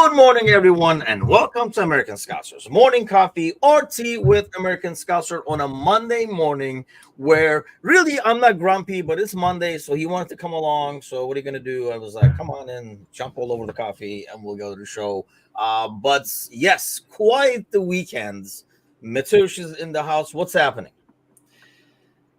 Good morning, everyone, and welcome to American Scousers Morning Coffee or Tea with American Scouser on a Monday morning where really I'm not grumpy, but it's Monday, so he wanted to come along. So what are you going to do? I was like, come on in, jump all over the coffee, and we'll go to the show. But yes, quite the weekends. Matush is in the house. What's happening?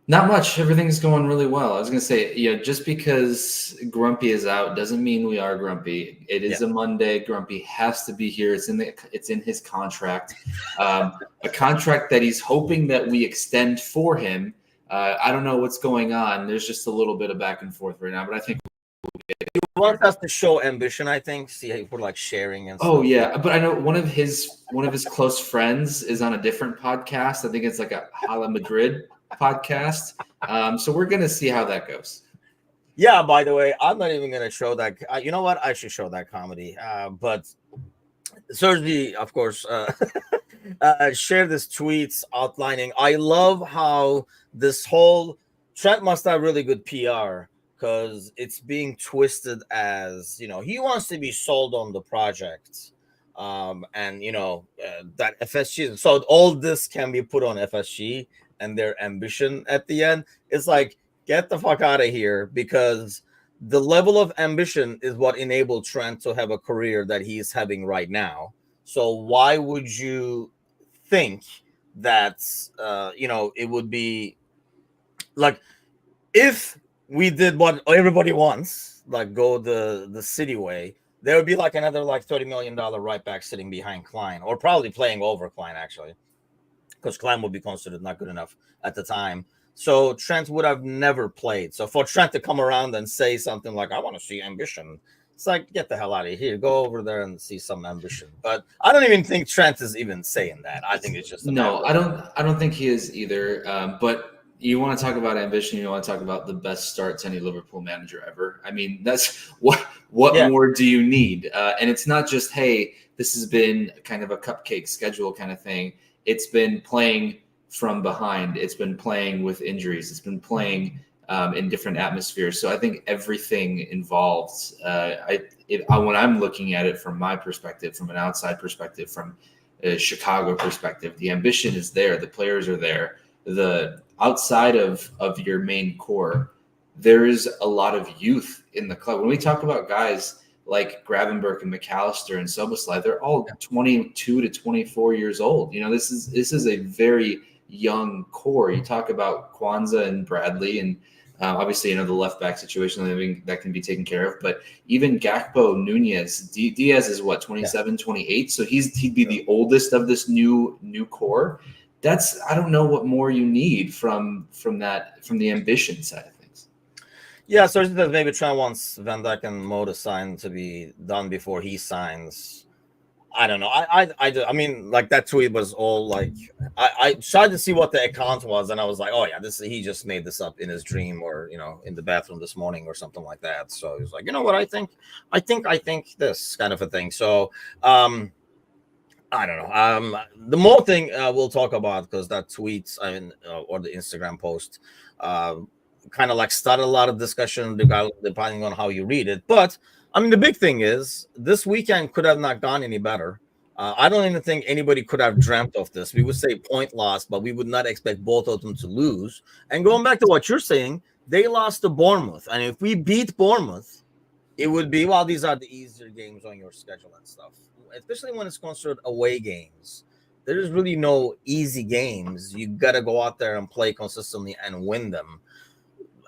Not much. Everything's going really well. I was going to say, just because Grumpy is out doesn't mean we are grumpy. It is a Monday. Grumpy has to be here. It's in his contract, a contract that he's hoping that we extend for him. I don't know what's going on. There's just a little bit of back and forth right now, but I think he wants us to show ambition. I think. See, if we're like sharing and stuff. Oh yeah, but I know one of his close friends is on a different podcast. I think it's like a Hala Madrid podcast. So we're going to see how that goes. Yeah, by the way, I'm not even going to show that. You know what? I should show that comedy. But Sergi, of course, shared this tweets outlining. I love how this whole Trent must have really good PR because it's being twisted as, he wants to be sold on the project. And, that FSG. So all this can be put on FSG. And their ambition at the end, it's like, get the fuck out of here, because the level of ambition is what enabled Trent to have a career that he's having right now. So why would you think that it would be like if we did what everybody wants, like go the city way, there would be like another like $30 million right back sitting behind Klein, or probably playing over Klein actually, because Klein would be considered not good enough at the time. So Trent would have never played. So for Trent to come around and say something like, I want to see ambition, it's like, get the hell out of here. Go over there and see some ambition. But I don't even think Trent is even saying that. I think it's just I don't think he is either. But you want to talk about ambition, you want to talk about the best start to any Liverpool manager ever. I mean, that's what more do you need? And it's not just, hey, this has been kind of a cupcake schedule kind of thing. It's been playing from behind. It's been playing with injuries. It's been playing in different atmospheres. So I think everything involved. When I'm looking at it from my perspective, from an outside perspective, from a Chicago perspective, the ambition is there. The players are there. The outside of your main core, there is a lot of youth in the club. When we talk about guys like Gravenberch and McAllister and Soboslai, they're all 22 to 24 years old. This is a very young core. You talk about Kwanzaa and Bradley, and obviously, the left back situation that can be taken care of. But even Gakpo, Nunez, Diaz is what, 27, 28. So he'd be the oldest of this new core. I don't know what more you need from the ambition side. Yeah, so that maybe Trent wants Van Dijk and Mo to sign to be done before he signs. I don't know. I mean, like that tweet was all like, I tried to see what the account was, and I was like, oh yeah, he just made this up in his dream, or in the bathroom this morning or something like that. So he was like, you know what, I think this kind of a thing. So I don't know. The more thing we'll talk about, because that tweet or the Instagram post kind of like started a lot of discussion depending on how you read it. But I mean, the big thing is this weekend could have not gone any better. I don't even think anybody could have dreamt of this. We would say point loss, but we would not expect both of them to lose. And going back to what you're saying, they lost to Bournemouth. And if we beat Bournemouth, it would be, well, these are the easier games on your schedule and stuff, especially when it's considered away games. There's really no easy games. You got to go out there and play consistently and win them.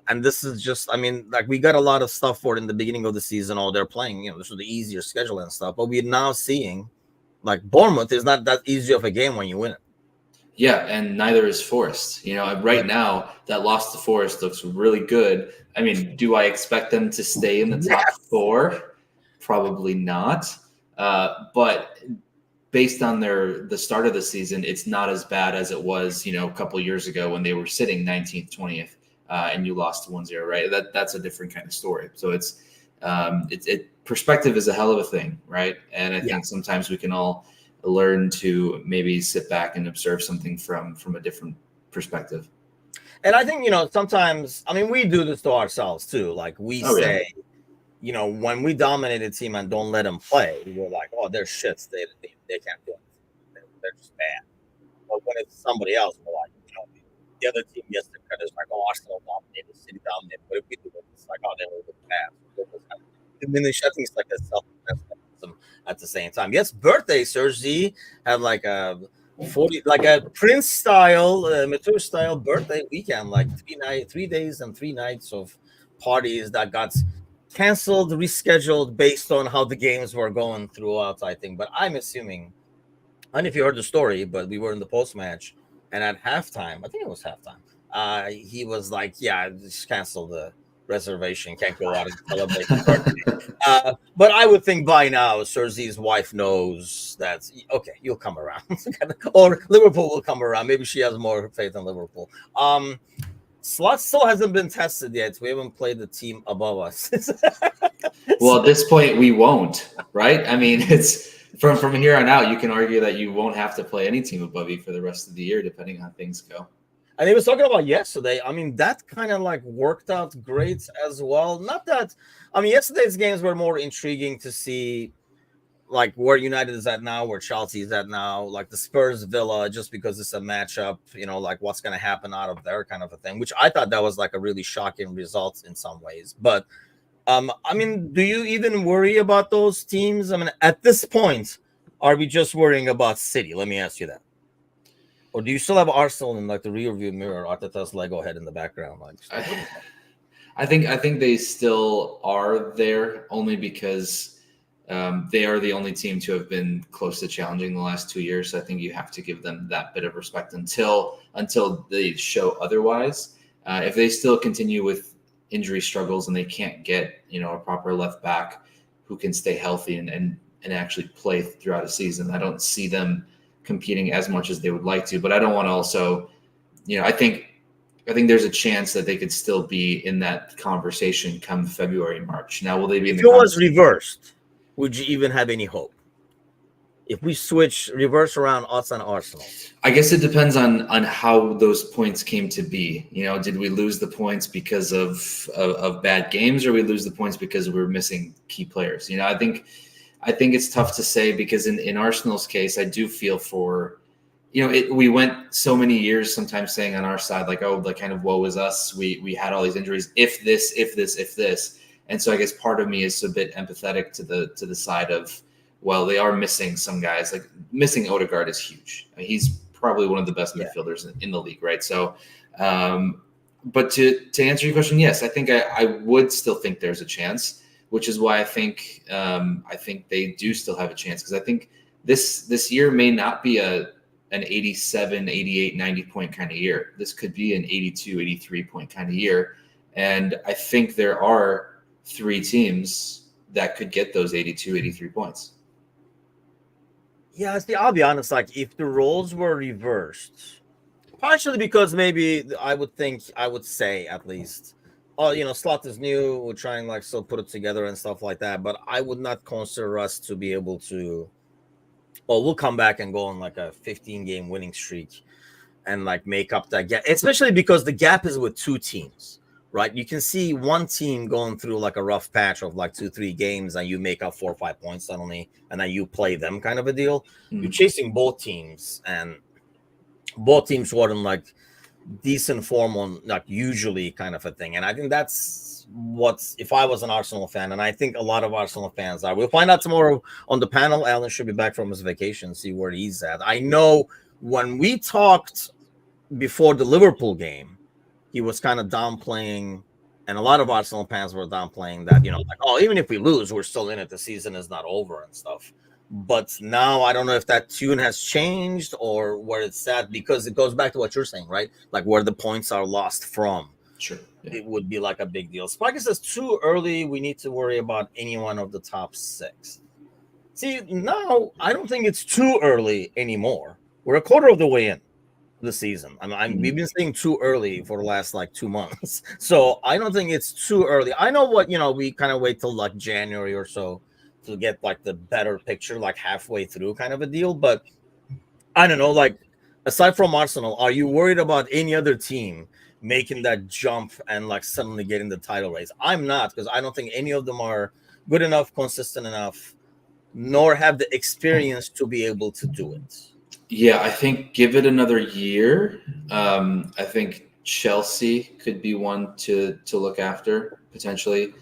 And this is just, I mean, like we got a lot of stuff for it in the beginning of the season. Oh, they're playing, this was the easier schedule and stuff. But we're now seeing like Bournemouth is not that easy of a game when you win it. Yeah, and neither is Forest. Right now, that loss to Forest looks really good. I mean, do I expect them to stay in the top four? Probably not. But based on the start of the season, it's not as bad as it was, a couple of years ago when they were sitting 19th, 20th. And you lost 1-0, right? That's a different kind of story. So it's perspective is a hell of a thing, right? And I think sometimes we can all learn to maybe sit back and observe something from a different perspective. And I think sometimes, I mean, we do this to ourselves too. Like we say, when we dominate a team and don't let them play, we're like, oh, they're shits. They can't do anything. They're just bad. But when it's somebody else, we're like, the other team gets the credit. It's like, oh, Arsenal dominated, City dominated. But if we do it, it's like, oh, they were the past. Diminish. I think it's like a self-defense at the same time. Yes, birthday, Sergi had like a 40, like a Prince style, mature style birthday weekend, like 3 days and 3 nights of parties that got canceled, rescheduled based on how the games were going throughout, I think. But I'm assuming, I don't know if you heard the story, but we were in the post match, and at halftime, I think it was halftime, he was like, yeah, just cancel the reservation, can't go out and celebrate his birthday. But I would think by now Sergi's wife knows that, okay, you'll come around. Or Liverpool will come around. Maybe she has more faith in Liverpool. Slot still hasn't been tested yet. We haven't played the team above us. Well, at this point, we won't, right? I mean, it's from here on out, you can argue that you won't have to play any team above you for the rest of the year, depending on how things go. And he was talking about yesterday. I mean, that kind of like worked out great as well. Not that, I mean, yesterday's games were more intriguing to see, like where United is at now, where Chelsea is at now, like the Spurs Villa, just because it's a matchup, like what's going to happen out of there kind of a thing, which I thought that was like a really shocking result in some ways. But I mean, do you even worry about those teams? I mean, at this point, are we just worrying about City? Let me ask you that. Or do you still have Arsenal in like the rear view mirror, Arteta's Lego head in the background? Like, I think they still are there only because they are the only team to have been close to challenging the last 2 years. So I think you have to give them that bit of respect until they show otherwise. If they still continue with injury struggles and they can't get a proper left back who can stay healthy and actually play throughout a season, I don't see them competing as much as they would like to. But I don't want to also, I think there's a chance that they could still be in that conversation come February, March. Now, will they be? If it was reversed, would you even have any hope? If we reverse around us and Arsenal, I guess it depends on how those points came to be. Did we lose the points because of bad games, or we lose the points because we were missing key players? I think it's tough to say because in Arsenal's case, I do feel for, we went so many years sometimes saying on our side, like, oh, like kind of woe is us. We had all these injuries. If this. And so I guess part of me is a bit empathetic to the side of, well, they are missing some guys. Like missing Odegaard is huge. I mean, he's probably one of the best midfielders in the league, right? So, but to answer your question, yes, I think I would still think there's a chance, which is why I think they do still have a chance, because I think this year may not be an 87, 88, 90 point kind of year. This could be an 82, 83 point kind of year. And I think there are 3 teams that could get those 82, 83 points. Yeah, I'll be honest, like if the roles were reversed, partially because maybe I would say at least, oh, Slot is new, we're trying like still put it together and stuff like that, but I would not consider us to be able to, we'll come back and go on like a 15-game winning streak and like make up that gap, especially because the gap is with 2 teams, right? You can see one team going through like a rough patch of like 2-3 games and you make up 4 or 5 points suddenly, and then you play them kind of a deal. Mm-hmm. You're chasing both teams, and both teams were in like decent form on like usually kind of a thing. And I think that's if I was an Arsenal fan, and I think a lot of Arsenal fans are. We'll find out tomorrow on the panel. Alan should be back from his vacation, see where he's at. I know when we talked before the Liverpool game, he was kind of downplaying, and a lot of Arsenal fans were downplaying that, like, oh, even if we lose, we're still in it. The season is not over and stuff. But now I don't know if that tune has changed or where it's at, because it goes back to what you're saying, right? Like where the points are lost from. Sure. Yeah. It would be like a big deal. Spike says too early. We need to worry about any one of the top 6. See, now I don't think it's too early anymore. We're a quarter of the way in the season. We've been saying too early for the last like 2 months. So I don't think it's too early. I know what, we kind of wait till like January or so to get like the better picture, like halfway through kind of a deal. But I don't know, like aside from Arsenal, are you worried about any other team making that jump and like suddenly getting the title race. I'm not, because I don't think any of them are good enough, consistent enough, nor have the experience to be able to do it. Yeah, I think give it another year. I think Chelsea could be one to look after potentially,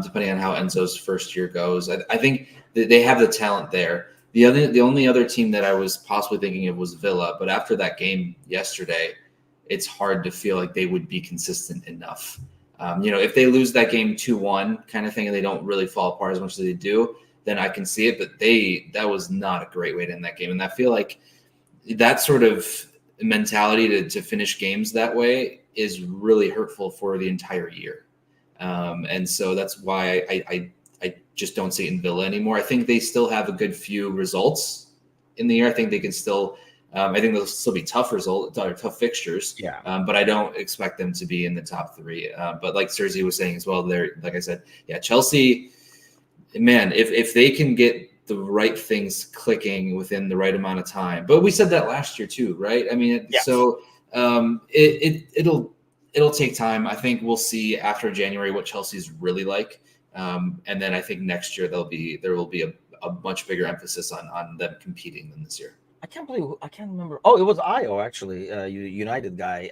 depending on how Enzo's first year goes. I think they have the talent there. The only other team that I was possibly thinking of was Villa, but after that game yesterday, it's hard to feel like they would be consistent enough. If they lose that game 2-1 kind of thing and they don't really fall apart as much as they do, then I can see it. But that was not a great way to end that game. And I feel like that sort of mentality to finish games that way is really hurtful for the entire year. And so that's why I just don't see it in Villa anymore. I think they still have a good few results in the year. I think they can still, I think they'll still be tough results or tough fixtures. Yeah. But I don't expect them to be in the top three. But like Sergi was saying as well, there, like I said, yeah, Chelsea, man, if they can get the right things clicking within the right amount of time. But we said that last year too, right? I mean, yes. So it'll take time. I think we'll see after January what Chelsea's really like. And then I think next year there will be a much bigger emphasis on them competing than this year. I can't remember. Oh, it was Io actually, United guy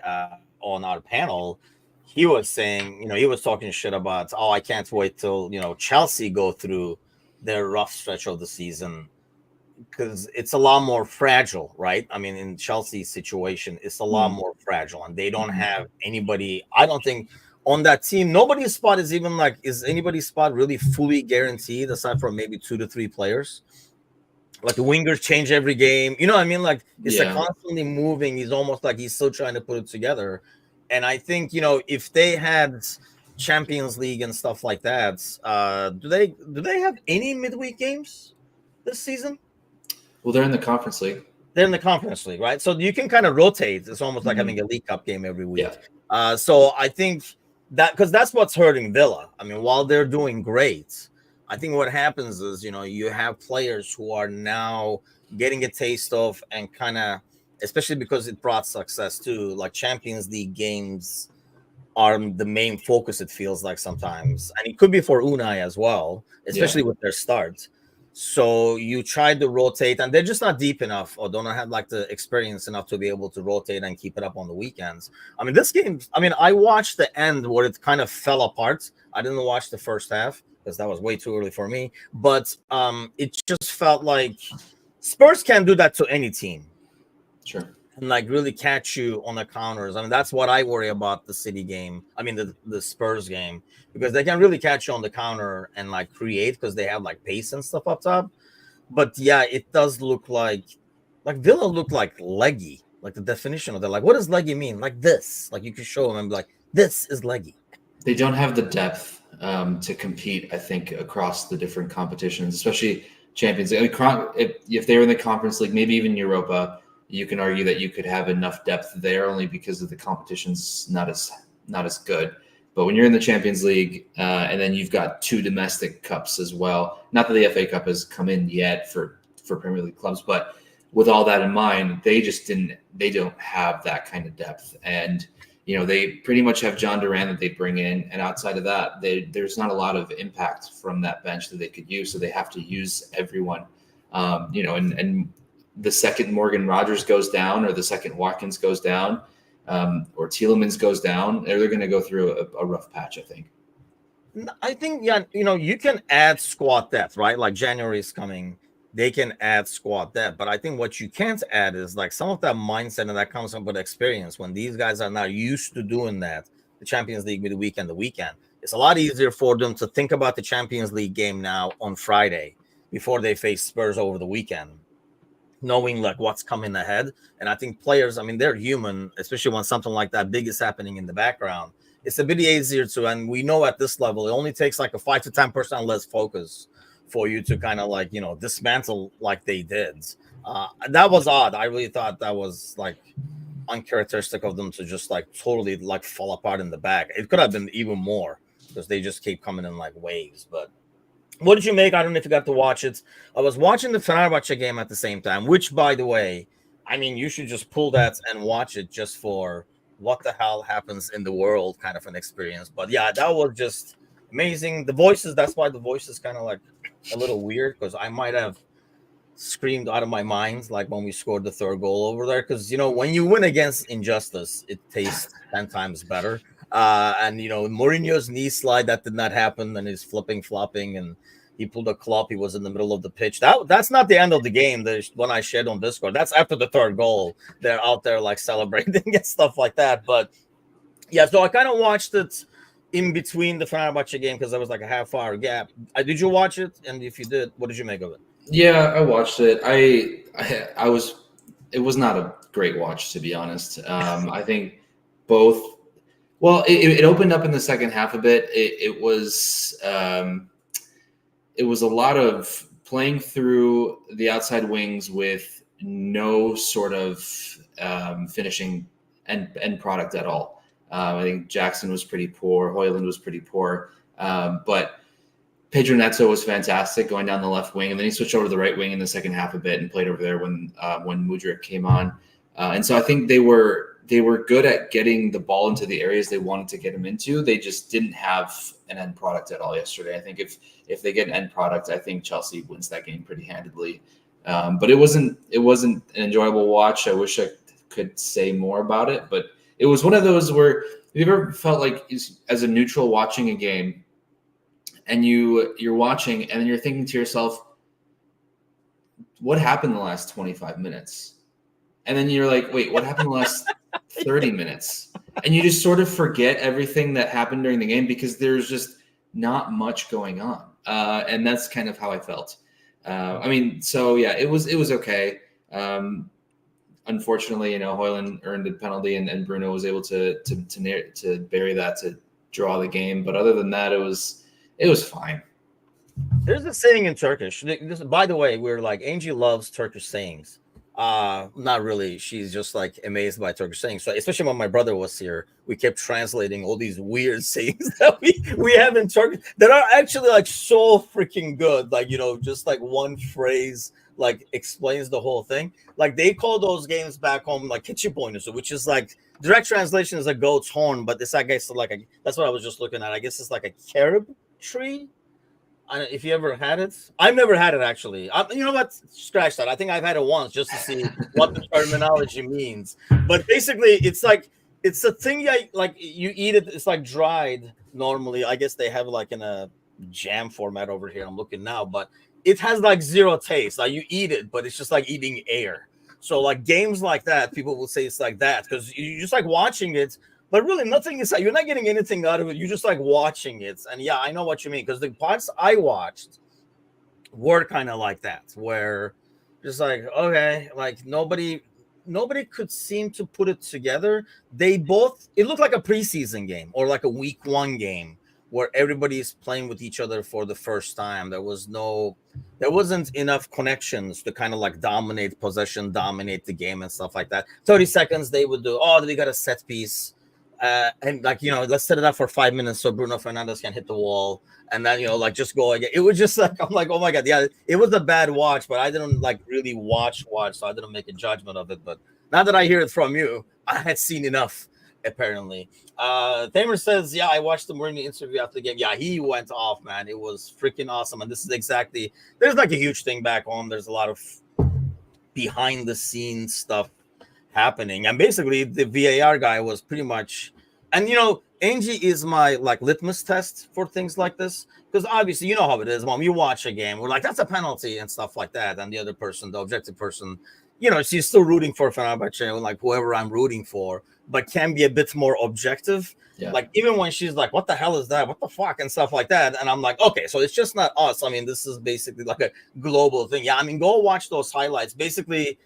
on our panel. He was saying, he was talking shit about, I can't wait till, Chelsea go through their rough stretch of the season, because it's a lot more fragile, right? I mean, in Chelsea's situation, it's a lot more fragile, and they don't have anybody. I don't think on that team, nobody's spot is even like, is anybody's spot really fully guaranteed aside from maybe 2 to 3 players? Like the wingers change every game. You know what I mean? Like it's like constantly moving. He's almost like he's still trying to put it together. And I think, if they had Champions League and stuff like that, do they have any midweek games this season? Well, they're in the Conference League. They're in the Conference League, right? So you can kind of rotate. It's almost like having a League Cup game every week. Yeah. So I think that, because that's what's hurting Villa. I mean, while they're doing great, I think what happens is, you have players who are now getting a taste of, and kind of, especially because it brought success too, like Champions League games are the main focus, it feels like sometimes. And it could be for Unai as well, especially with their start. So you try to rotate, and they're just not deep enough, or don't have like the experience enough to be able to rotate and keep it up on the weekends. I mean, this game, I watched the end where it kind of fell apart. I didn't watch the first half because that was way too early for me. But it just felt like Spurs can't do that to any team. Sure. And like really catch you on the counters. I mean, that's what I worry about the City game. I mean, the Spurs game, because they can really catch you on the counter and like create, because they have like pace and stuff up top. But yeah, it does look like Villa look like leggy, like the definition of that. Like, what does leggy mean? Like this, like you can show them and be like, this is leggy. They don't have the depth to compete, I think, across the different competitions, especially Champions League. If they were in the Conference League, maybe even Europa, you can argue that you could have enough depth there only because of the competition's not as good. But when you're in the Champions League, and then you've got 2 domestic cups as well, not that the FA Cup has come in yet for Premier League clubs, but with all that in mind, they don't have that kind of depth. And, they pretty much have John Duran that they bring in. And outside of that, there's not a lot of impact from that bench that they could use. So they have to use everyone, and the second Morgan Rogers goes down, or the second Watkins goes down, or Tielemans goes down, they're going to go through a rough patch, I think. I think, you can add squad depth, right? Like January is coming. They can add squad depth. But I think what you can't add is like some of that mindset, and that comes up with experience. When these guys are not used to doing that, the Champions League midweek and the weekend, it's a lot easier for them to think about the Champions League game now on Friday before they face Spurs over the weekend, knowing like what's coming ahead. And I think players, they're human, especially when something like that big is happening in the background. It's a bit easier to, and we know at this level, it only takes like a 5 to 10% less focus for you to kind of like, dismantle like they did. That was odd. I really thought that was like uncharacteristic of them to just like totally like fall apart in the back. It could have been even more because they just keep coming in like waves. But what did you make? I don't know if you got to watch it. I was watching the Fenerbahce game at the same time, which, by the way, you should just pull that and watch it just for what the hell happens in the world kind of an experience. But yeah, that was just amazing. The voices, that's why the voice is kind of like a little weird, because I might have screamed out of my mind like when we scored the third goal over there, because when you win against injustice, it tastes 10 times better. And Mourinho's knee slide, that did not happen, and he's flipping flopping, and he pulled a club. He was in the middle of the pitch. That's not the end of the game. There's one I shared on Discord. That's after the third goal. They're out there like celebrating and stuff like that. But yeah, so I kind of watched it in between the Fenerbahce game, because there was like a half-hour gap. Did you watch it? And if you did, what did you make of it? Yeah, I watched it. I was. It was not a great watch, to be honest. I think both. Well, it opened up in the second half a bit. It was a lot of playing through the outside wings with no sort of finishing end product at all. I think Jackson was pretty poor. Højlund was pretty poor. But Pedro Neto was fantastic going down the left wing, and then he switched over to the right wing in the second half a bit and played over there when Mudryk came on. And so I think they were good at getting the ball into the areas they wanted to get him into. They just didn't have an end product at all yesterday. I think if they get an end product, I think Chelsea wins that game pretty handedly. But it wasn't an enjoyable watch. I wish I could say more about it, but it was one of those where, have you ever felt like as a neutral watching a game, and you're watching and then you're thinking to yourself, what happened the last 25 minutes? And then you're like, wait, what happened the last 30 minutes? And you just sort of forget everything that happened during the game because there's just not much going on. And that's kind of how I felt. So yeah, it was okay. Unfortunately, Højlund earned a penalty and Bruno was able to bury that to draw the game. But other than that, it was fine. There's a saying in Turkish. By the way, we're like, Angie loves Turkish sayings. Not really. She's just like amazed by Turkish sayings. So especially when my brother was here, we kept translating all these weird sayings that we have in Turkish that are actually like so freaking good. Like, just like one phrase like explains the whole thing. Like they call those games back home like keçi boynuzu, which is like direct translation is a goat's horn, but this I guess like that's what I was just looking at. I guess it's like a carob tree. If you ever had it, I've never had it actually. You know what? Scratch that. I think I've had it once just to see what the terminology means. But basically, it's a thing like you eat it. It's like dried normally. I guess they have like in a jam format over here. I'm looking now, but it has like zero taste. Like you eat it, but it's just like eating air. So like games like that, people will say it's like that because you just like watching it. But really, nothing is. You're not getting anything out of it. You're just like watching it, and yeah, I know what you mean. Because the parts I watched were kind of like that, where just like okay, like nobody could seem to put it together. It looked like a preseason game or like a week one game where everybody's playing with each other for the first time. There wasn't enough connections to kind of like dominate possession, dominate the game, and stuff like that. 30 seconds they would do. Oh, we got a set piece. And like let's set it up for 5 minutes so Bruno Fernandes can hit the wall, and then like just go again. It was just like I'm like, oh my god, yeah, it was a bad watch, but I didn't like really watch, so I didn't make a judgment of it. But now that I hear it from you, I had seen enough apparently. Tamer says, yeah, I watched the Mourinho interview after the game. Yeah, he went off, man. It was freaking awesome, and this is exactly. There's like a huge thing back home. There's a lot of behind the scenes stuff happening, and basically the VAR guy was pretty much, and Angie is my like litmus test for things like this, because obviously how it is, mom. You watch a game, we're like that's a penalty and stuff like that, and the other person, the objective person, she's still rooting for Fenerbahce, like whoever I'm rooting for, but can be a bit more objective. Yeah. Like even when she's like, what the hell is that? What the fuck? And stuff like that. And I'm like, okay, so it's just not us. I mean, this is basically like a global thing. Yeah, I mean, go watch those highlights. Basically,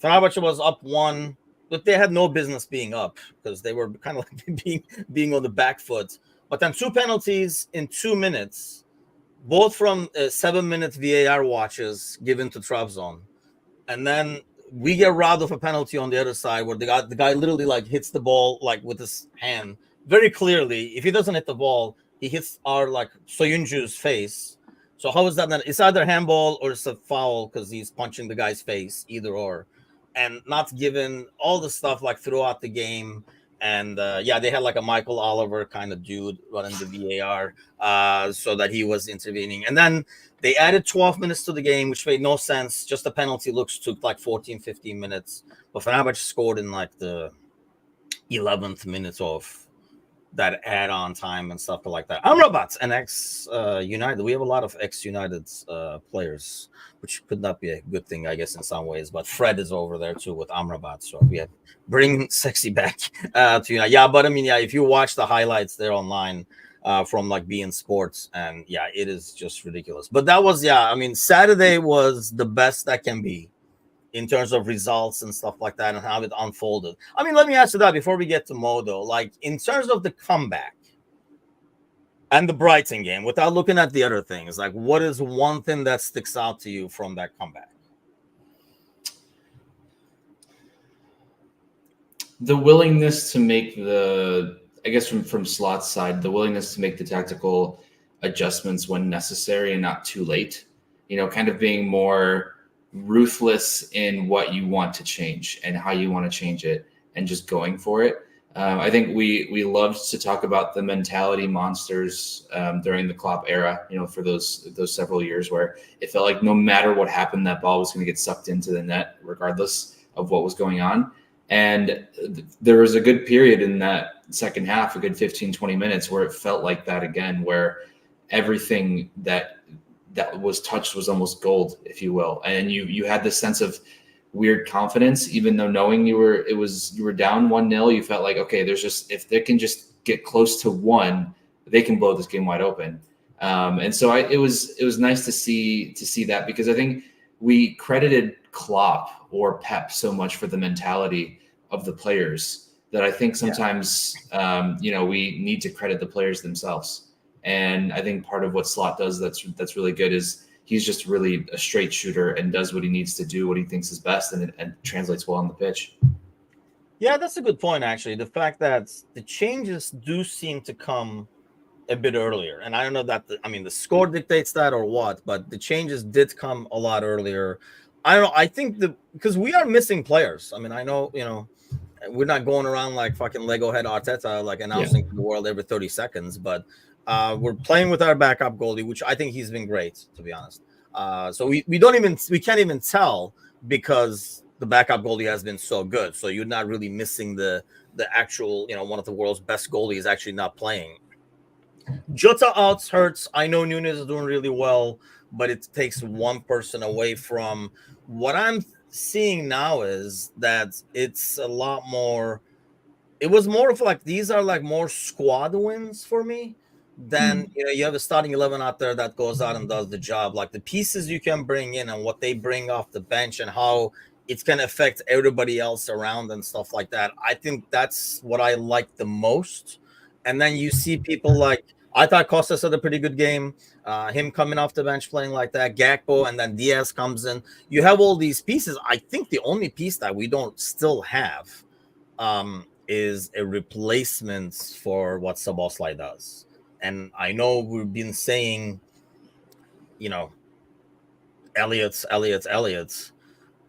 Fenerbahce was up 1, but they had no business being up because they were kind of like being on the back foot. But then 2 penalties in 2 minutes, both from 7-minute VAR watches given to Trabzon. And then we get robbed of a penalty on the other side where the guy literally like hits the ball like with his hand very clearly. If he doesn't hit the ball, he hits our like Soyuncu's face. So how is that? It's either handball or it's a foul because he's punching the guy's face, either or. And not given all the stuff like throughout the game. And they had like a Michael Oliver kind of dude running the VAR, so that he was intervening. And then they added 12 minutes to the game, which made no sense. Just the penalty looks took like 14, 15 minutes. But Fenerbahce scored in like the 11th minute of that add-on time and stuff like that. Amrabat, an ex-United. We have a lot of ex-United players, which could not be a good thing, I guess, in some ways. But Fred is over there too with Amrabat, so we have bring sexy back to United. Yeah, but I mean, if you watch the highlights there online from like beIN Sports, and it is just ridiculous. But that was I mean, Saturday was the best that can be in terms of results and stuff like that and how it unfolded. I mean, let me ask you that before we get to Mo, though. Like, in terms of the comeback and the Brighton game, without looking at the other things, like, what is one thing that sticks out to you from that comeback? The willingness to make I guess from Slot's side, the willingness to make the tactical adjustments when necessary and not too late. Kind of being more ruthless in what you want to change and how you want to change it and just going for it. I think we loved to talk about the mentality monsters during the Klopp era, for those several years where it felt like no matter what happened, that ball was going to get sucked into the net regardless of what was going on. And there was a good period in that second half, a good 15, 20 minutes where it felt like that again, where everything that was touched was almost gold, if you will. And you had this sense of weird confidence, even though knowing you were down 1-0, you felt like, okay, if they can just get close to 1, they can blow this game wide open. And so it was nice to see that, because I think we credited Klopp or Pep so much for the mentality of the players that I think sometimes, we need to credit the players themselves. And I think part of what Slot does that's really good is he's just really a straight shooter and does what he needs to do, what he thinks is best, and it translates well on the pitch. Yeah, that's a good point, actually. The fact that the changes do seem to come a bit earlier. And I don't know that, the score dictates that or what, but the changes did come a lot earlier. I don't know. I think because we are missing players. I mean, I know, we're not going around like fucking Lego head Arteta, like announcing to the world every 30 seconds, but we're playing with our backup goalie, which I think he's been great, to be honest. So we can't even tell because the backup goalie has been so good. So you're not really missing the actual, one of the world's best goalies actually not playing. Jota out hurts. I know Nunes is doing really well, but it takes one person away from what I'm seeing now is that it's a lot more. It was more of like these are like more squad wins for me than you have a starting 11 out there that goes out and does the job. Like the pieces you can bring in and what they bring off the bench and how it's going to affect everybody else around and stuff like that. I think that's what I like the most. And then you see people like I thought Costas had a pretty good game. Him coming off the bench playing like that, Gakpo, and then Diaz comes in. You have all these pieces. I think the only piece that we don't still have is a replacement for what Szoboszlai does. And I know we've been saying, Elliott's.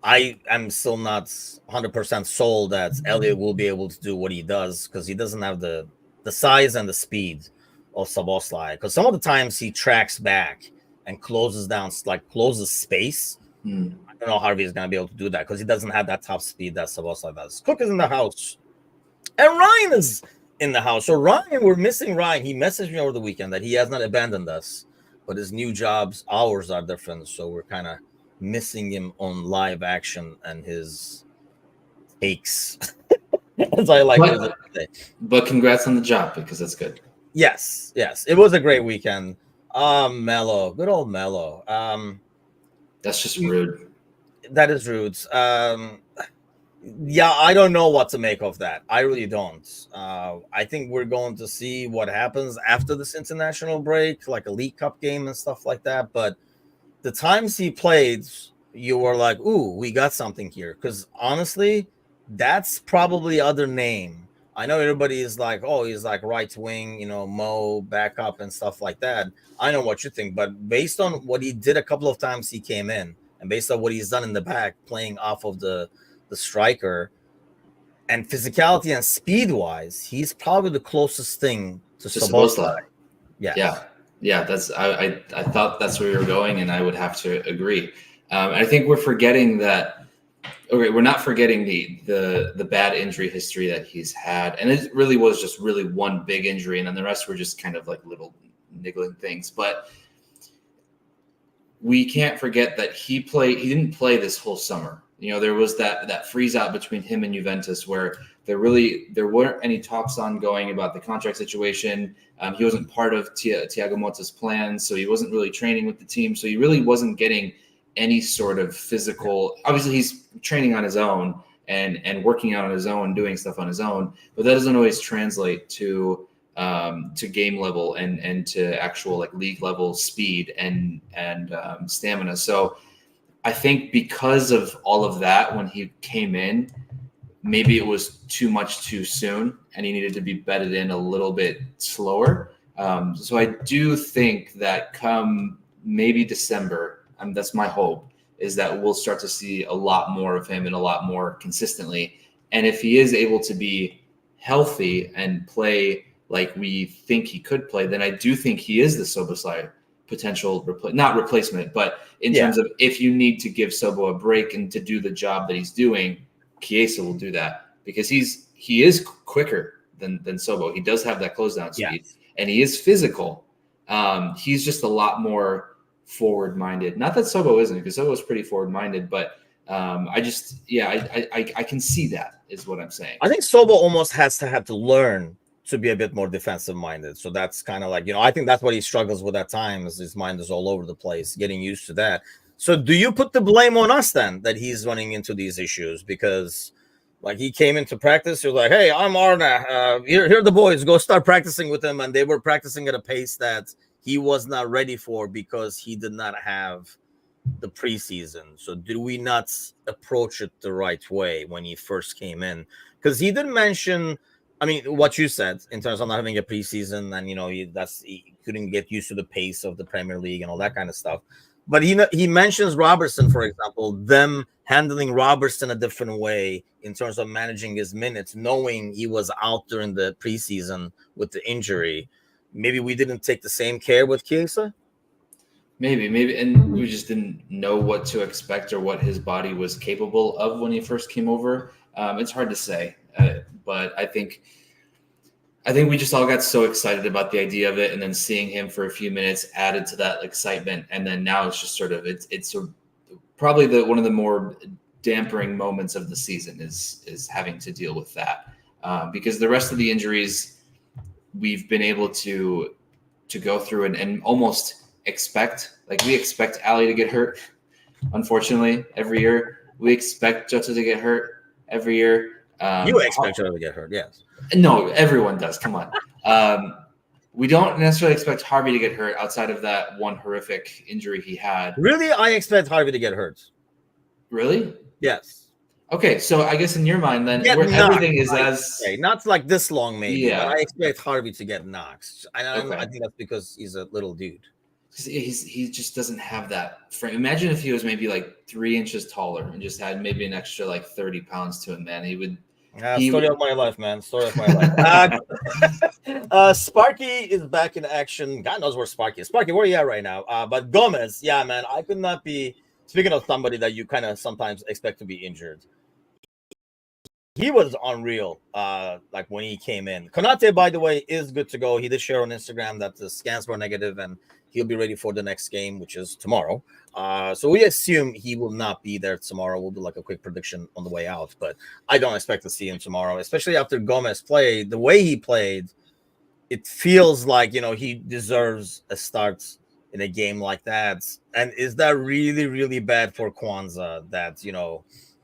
I am still not 100% sold that Elliott will be able to do what he does because he doesn't have the size and the speed of Szoboszlai. Because some of the times he tracks back and closes space. I don't know how Harvey is going to be able to do that because he doesn't have that top speed that Szoboszlai does. Cook is in the house. And Ryan is in the house. So Ryan, we're missing Ryan. He messaged me over the weekend that he has not abandoned us, but his new jobs, hours are different. So we're kind of missing him on live action and his takes. As I like to say. But congrats on the job because that's good. Yes. It was a great weekend. Mello. Good old Mello. That's just rude. That is rude. I don't know what to make of that. I really don't. I think we're going to see what happens after this international break, like a League Cup game and stuff like that. But the times he played, you were like, ooh, we got something here. Because honestly, that's probably other name. I know everybody is like, oh, he's like right wing, Mo, backup and stuff like that. I know what you think. But based on what he did a couple of times he came in, and based on what he's done in the back, playing off of the striker, And physicality and speed wise, he's probably the closest thing to Szoboszlai. Yes. Yeah. That's I thought that's where you were going, and I would have to agree. I think we're forgetting that. Okay, we're not forgetting the bad injury history that he's had, and it really was just really one big injury, and then the rest were just kind of like little niggling things. But we can't forget that he didn't play this whole summer. There was that freeze out between him and Juventus where there weren't any talks ongoing about the contract situation. He wasn't part of Thiago Motta's plans, so he wasn't really training with the team. So he really wasn't getting any sort of physical. Obviously, he's training on his own and working out on his own, doing stuff on his own, but that doesn't always translate to game level and to actual like league level speed and stamina. So I think because of all of that, when he came in, maybe it was too much too soon and he needed to be bedded in a little bit slower. So I do think that come maybe December, that's my hope, is that we'll start to see a lot more of him and a lot more consistently. And if he is able to be healthy and play like we think he could play, then I do think he is the Szoboszlai potential not replacement, but in terms of if you need to give Sobo a break and to do the job that he's doing, Chiesa will do that because he is quicker than Sobo. He does have that close down speed and he is physical. He's just a lot more forward minded. Not that Sobo isn't, because Sobo is pretty forward minded, but I can see that is what I'm saying. I think Sobo almost has to have to learn to be a bit more defensive minded. So that's kind of like, I think that's what he struggles with at times. His mind is all over the place, getting used to that. So do you put the blame on us then that he's running into these issues? Because like he came into practice, you're like, hey, I'm Arna. Here are the boys. Go start practicing with him. And they were practicing at a pace that he was not ready for because he did not have the preseason. So do we not approach it the right way when he first came in? Because he didn't mention, I mean, what you said in terms of not having a preseason and, he couldn't get used to the pace of the Premier League and all that kind of stuff. But he mentions Robertson, for example, them handling Robertson a different way in terms of managing his minutes, knowing he was out during the preseason with the injury. Maybe we didn't take the same care with Chiesa. Maybe, and we just didn't know what to expect or what his body was capable of when he first came over. It's hard to say, but I think we just all got so excited about the idea of it, and then seeing him for a few minutes added to that excitement, and then now it's just sort of probably one of the more dampering moments of the season is having to deal with that because the rest of the injuries we've been able to go through and almost expect, like we expect Ali to get hurt, unfortunately, every year. We expect Jota to get hurt every year. You expect Jota to get hurt, yes. No, everyone does. Come on. We don't necessarily expect Harvey to get hurt outside of that one horrific injury he had. Really? I expect Harvey to get hurt. Really? Yes. Okay, so I guess in your mind then everything is not like this long maybe, yeah. But I expect Harvey to get knocked. I think that's because he's a little dude. He just doesn't have that frame. Imagine if he was maybe like 3 inches taller and just had maybe an extra like 30 pounds to him, man. He would. Story of my life, man. Story of my life. Sparky is back in action. God knows where Sparky is. Sparky, where are you at right now? But Gomez, yeah, man. I could not be. Speaking of somebody that you kind of sometimes expect to be injured, he was unreal. Like when he came in. Konate, by the way, is good to go. He did share on Instagram that the scans were negative and he'll be ready for the next game, which is tomorrow. So we assume he will not be there tomorrow. We'll do like a quick prediction on the way out, but I don't expect to see him tomorrow, especially after Gomez played. The way he played, it feels like, he deserves a start in a game like that. And is that really, really bad for Kwanzaa that,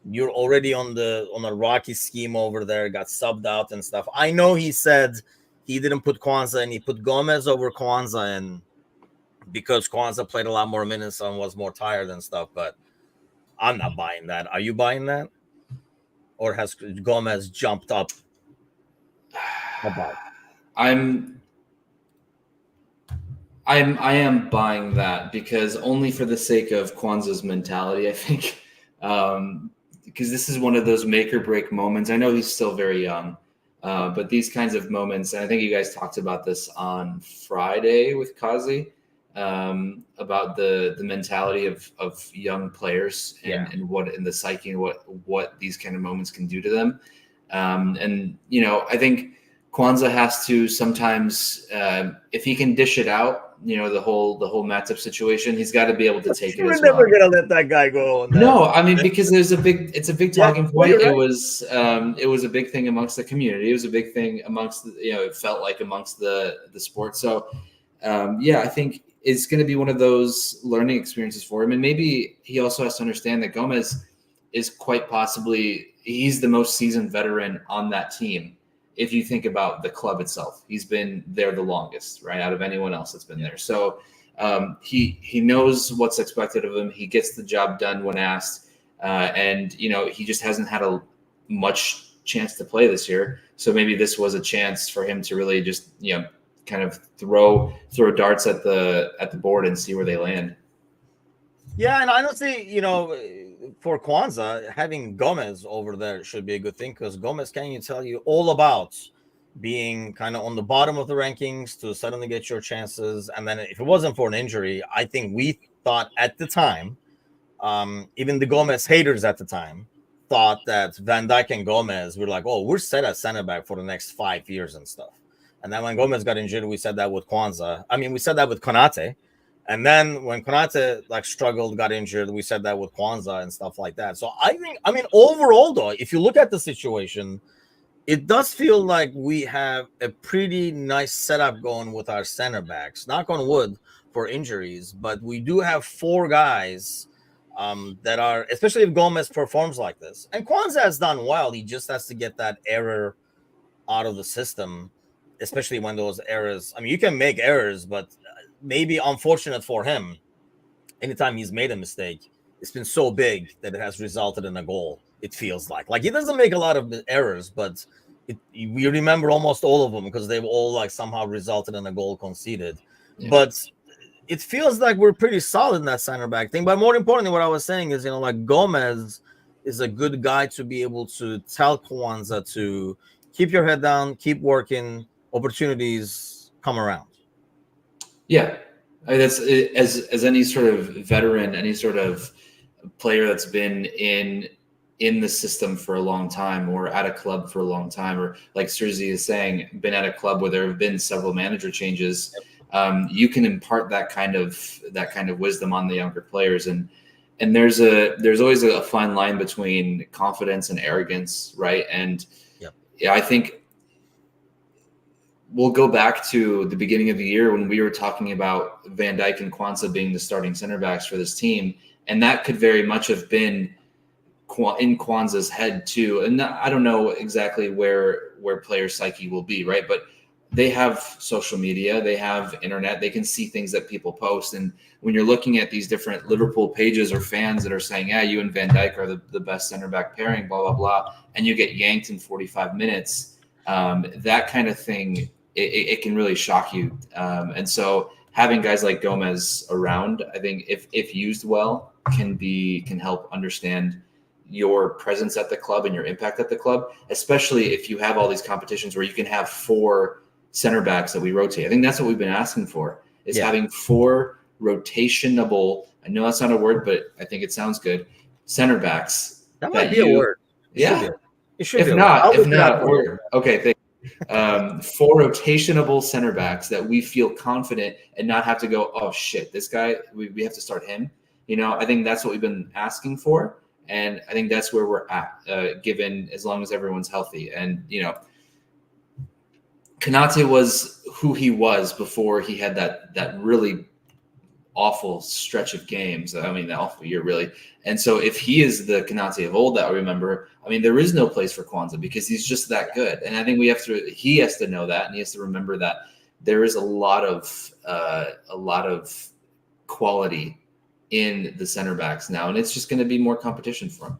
you're already on a rocky scheme over there, got subbed out and stuff. I know he said he didn't put Kwanzaa and he put Gomez over Kwanzaa and because Kwanzaa played a lot more minutes and was more tired and stuff, but I'm not buying that. Are you buying that? Or has Gomez jumped up? I am buying that because only for the sake of Kwanzaa's mentality, I think. because this is one of those make or break moments. I know he's still very young, but these kinds of moments, and I think you guys talked about this on Friday with Kazi, about the mentality of young players and what in the psyche and what these kind of moments can do to them. And I think Kwanzaa has to sometimes, if he can dish it out, the whole Matip situation, he's got to be able to take it as well. We're never gonna let that guy go. No, I mean, because it's a big talking point. Right. It was a big thing amongst the community. It was a big thing amongst it felt like amongst the sport. So I think it's going to be one of those learning experiences for him. And maybe he also has to understand that Gomez is quite possibly, he's the most seasoned veteran on that team. If you think about the club itself, he's been there the longest, right, out of anyone else that's been there. So he knows what's expected of him. He gets the job done when asked, and he just hasn't had a much chance to play this year. So maybe this was a chance for him to really just kind of throw darts at the board and see where they land. Yeah, and honestly, for Kwanzaa, having Gomez over there should be a good thing, because Gomez can tell you all about being kind of on the bottom of the rankings to suddenly get your chances. And then if it wasn't for an injury, I think we thought at the time, even the Gomez haters at the time, thought that Van Dijk and Gomez were like, oh, we're set at center back for the next 5 years and stuff. And then when Gomez got injured, we said that with Kwanzaa. I mean, we said that with Konate. And then when Konate struggled, got injured, we said that with Kwanzaa and stuff like that. So I mean, overall though, if you look at the situation, it does feel like we have a pretty nice setup going with our center backs. Knock on wood for injuries, but we do have 4 guys that are, especially if Gomez performs like this. And Kwanzaa has done well. He just has to get that error out of the system, especially when those errors. I mean, you can make errors, but maybe unfortunate for him, anytime he's made a mistake, it's been so big that it has resulted in a goal. It feels like he doesn't make a lot of errors, but we remember almost all of them because they've all somehow resulted in a goal conceded. Yeah. But it feels like we're pretty solid in that center back thing. But more importantly, what I was saying is, Gomez is a good guy to be able to tell Kwanzaa to keep your head down, keep working, opportunities come around. Yeah, I mean, that's as any sort of veteran, any sort of player that's been in the system for a long time, or at a club for a long time, or like Serzi is saying, been at a club where there have been several manager changes. You can impart that kind of wisdom on the younger players, and there's always a fine line between confidence and arrogance, right? And I think we'll go back to the beginning of the year when we were talking about Van Dijk and Kwanzaa being the starting center backs for this team. And that could very much have been in Kwanzaa's head too. And I don't know exactly where player psyche will be, right? But they have social media, they have internet, they can see things that people post. And when you're looking at these different Liverpool pages or fans that are saying, yeah, you and Van Dijk are the best center back pairing, blah, blah, blah, and you get yanked in 45 minutes, that kind of thing, it can really shock you. And so having guys like Gomez around, I think if used well, can help understand your presence at the club and your impact at the club, especially if you have all these competitions where you can have 4 center backs that we rotate. I think that's what we've been asking for, is having 4 rotationable, I know that's not a word, but I think it sounds good, center backs. That might be a word. It should be. If not, okay, thank you. 4 rotationable center backs that we feel confident and not have to go, oh shit, this guy, we have to start him. I think that's what we've been asking for. And I think that's where we're at, given as long as everyone's healthy. And, Konate was who he was before he had that really awful stretch of games. I mean, that awful year, really. And so if he is the Konate of old that I remember, I mean, there is no place for Kwanzaa because he's just that good. And I think he has to know that, and he has to remember that there is a lot of quality in the center backs now, and it's just going to be more competition for him.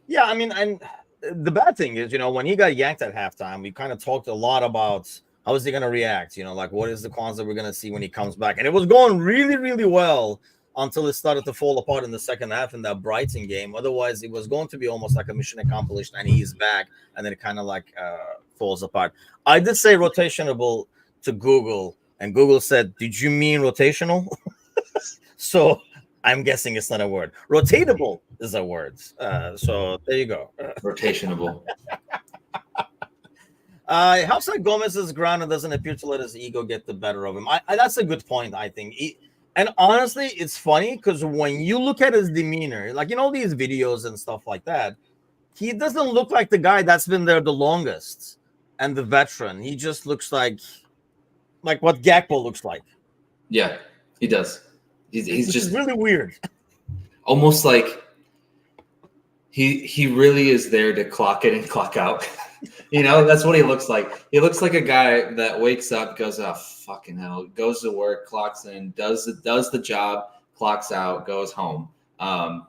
Yeah, I mean, and the bad thing is, when he got yanked at halftime, we kind of talked a lot about how is he going to react, what is the Kwanzaa we're going to see when he comes back, and it was going really, really well until it started to fall apart in the second half in that Brighton game. Otherwise, it was going to be almost like a mission accomplished, and he's back, and then it kind of like falls apart. I did say rotationable to Google, and Google said, "Did you mean rotational?" So I'm guessing it's not a word. Rotatable is a word. So there you go. Rotationable. It helps that Gomez is grounded, doesn't appear to let his ego get the better of him. That's a good point, I think. And honestly, it's funny because when you look at his demeanor, like these videos and stuff like that, he doesn't look like the guy that's been there the longest and the veteran. He just looks like what Gakpo looks like. Yeah, he does. He's just really weird. Almost like he really is there to clock in and clock out. That's what he looks like. He looks like a guy that wakes up, goes, oh, fucking hell, goes to work, clocks in, does the job, clocks out, goes home.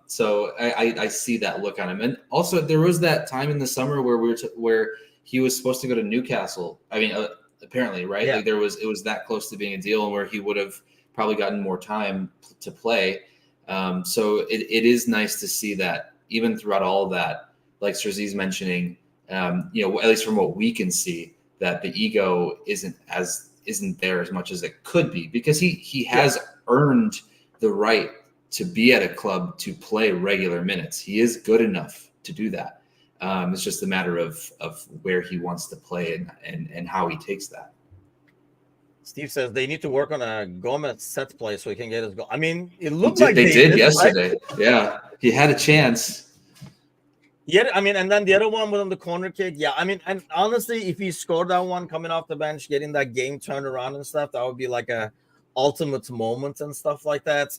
So I see that look on him. And also there was that time in the summer where where he was supposed to go to Newcastle. I mean, apparently, right? Yeah. Like it was that close to being a deal, and where he would have probably gotten more time to play. So it is nice to see that even throughout all of that, like Serzi's mentioning, at least from what we can see, that the ego isn't there as much as it could be, because he has earned the right to be at a club to play regular minutes. He is good enough to do that. It's just a matter of where he wants to play and how he takes that. Steve says they need to work on a Gomez set play so he can get his goal. I mean, it looked like they did yesterday. Right? Yeah, he had a chance. Yeah, I mean, and then the other one was on the corner kick. Yeah, I mean, and honestly, if he scored that one coming off the bench, getting that game turned around and stuff, that would be like a ultimate moment and stuff like that.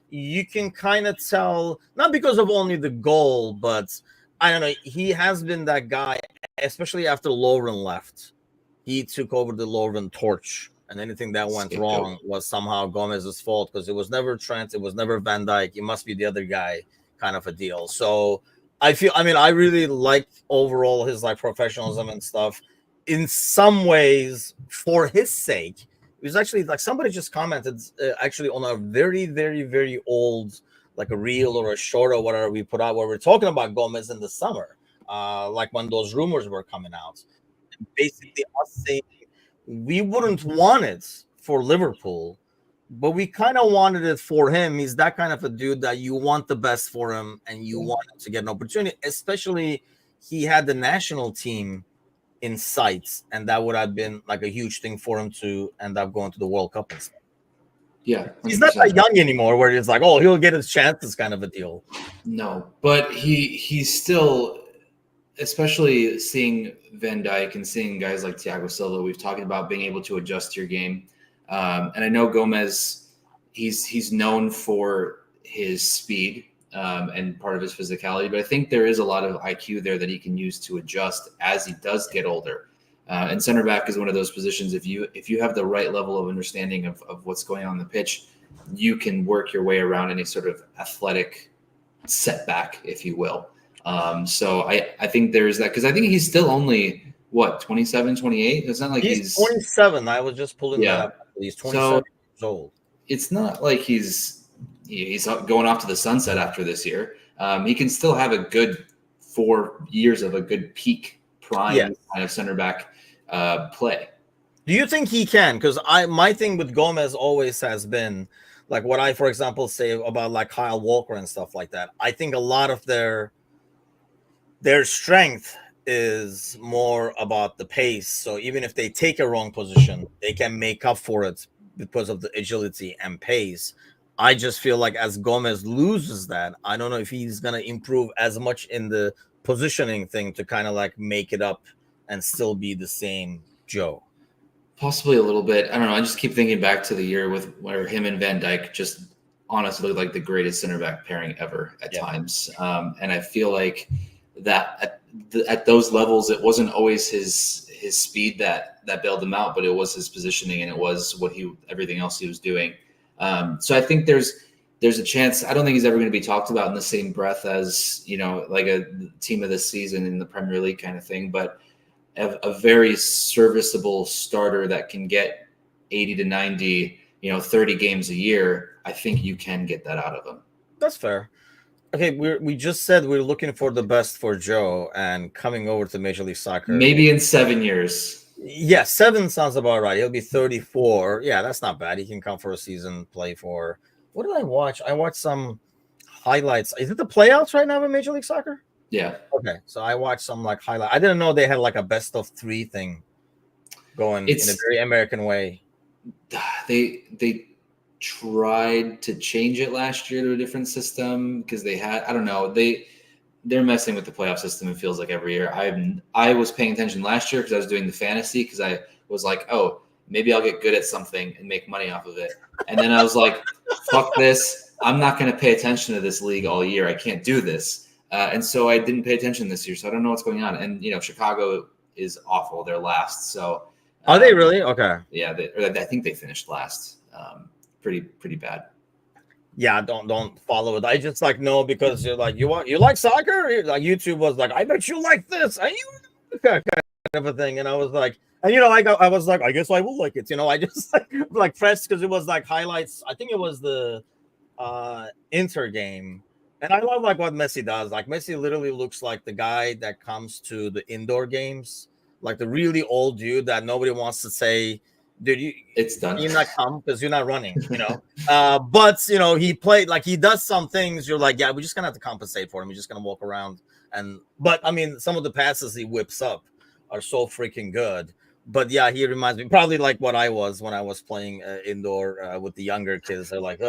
You can kind of tell, not because of only the goal, but I don't know, he has been that guy, especially after Lovren left. He took over the Lovren torch, and anything that went wrong was somehow Gomez's fault, because it was never Trent, it was never Van Dijk. It must be the other guy, kind of a deal. So I really like overall his professionalism and stuff. In some ways, for his sake, it was actually like somebody just commented actually on a very, very, very old, like a reel or a short or whatever we put out, where we're talking about Gomez in the summer, like when those rumors were coming out. Basically us saying we wouldn't want it for Liverpool, but we kind of wanted it for him. He's that kind of a dude that you want the best for him, and you want him to get an opportunity, especially he had the national team in sight, and that would have been like a huge thing for him to end up going to the World Cup and stuff. Yeah, 100%. He's not that young anymore where it's like, oh, he'll get his chances kind of a deal. No, but he's still, especially seeing Van Dijk and seeing guys like Thiago Silva, we've talked about being able to adjust to your game. And I know Gomez, he's known for his speed and part of his physicality, but I think there is a lot of IQ there that he can use to adjust as he does get older. And center back is one of those positions. If you have the right level of understanding of what's going on in the pitch, you can work your way around any sort of athletic setback, if you will. So I think there's that, because I think he's still only, 27, 28? It's not like he's 27. I was just pulling that up. He's 27 years old. It's not like he's going off to the sunset after this year. He can still have a good 4 years of a good peak prime kind of center back play. Do you think he can? Because my thing with Gomez always has been like what I, for example, say about like Kyle Walker and stuff like that. I think a lot of their strength is more about the pace. So even if they take a wrong position, they can make up for it because of the agility and pace. I just feel like as Gomez loses that, I don't know if he's going to improve as much in the positioning thing to kind of like make it up and still be the same Joe. Possibly a little bit. I don't know. I just keep thinking back to the year where him and Van Dijk just honestly looked like the greatest center back pairing ever at times. And I feel like that at those levels, it wasn't always his speed that bailed him out, but it was his positioning, and it was everything else he was doing. So I think there's a chance. I don't think he's ever going to be talked about in the same breath as, like a team of the season in the Premier League kind of thing, but a very serviceable starter that can get 80 to 90, 30 games a year, I think you can get that out of him. That's fair. Okay, we just said we're looking for the best for Joe and coming over to Major League Soccer. Maybe in 7 years. Yeah, 7 sounds about right. He'll be 34. Yeah, that's not bad. He can come for a season, play for. What did I watch? I watched some highlights. Is it the playoffs right now in Major League Soccer? Yeah. Okay, so I watched some like highlight. I didn't know they had like a best of 3 thing going in a very American way. They tried to change it last year to a different system because they had, I don't know, they're messing with the playoff system. It feels like every year. I was paying attention last year because I was doing the fantasy because I was like, oh, maybe I'll get good at something and make money off of it. And then I was like, fuck this. I'm not going to pay attention to this league all year. I can't do this. And so I didn't pay attention this year. So I don't know what's going on. And, Chicago is awful. They're last. So are they really? Okay. Yeah. I think they finished last. Pretty bad. Yeah, don't follow it. I just know because you're like you like soccer. Like YouTube was like, I bet you like this, and you kind of a thing. And I was like, and I was like, I guess I will like it. I just like pressed because it was like highlights. I think it was the Inter game, and I love like what Messi does. Like Messi literally looks like the guy that comes to the indoor games, like the really old dude that nobody wants to say. Dude, it's done. You're not come because you're not running, but he played like he does some things. You're like, yeah, we're just gonna have to compensate for him. We're just gonna walk around but I mean, some of the passes he whips up are so freaking good. But yeah, he reminds me probably like what I was when I was playing indoor with the younger kids. They're like,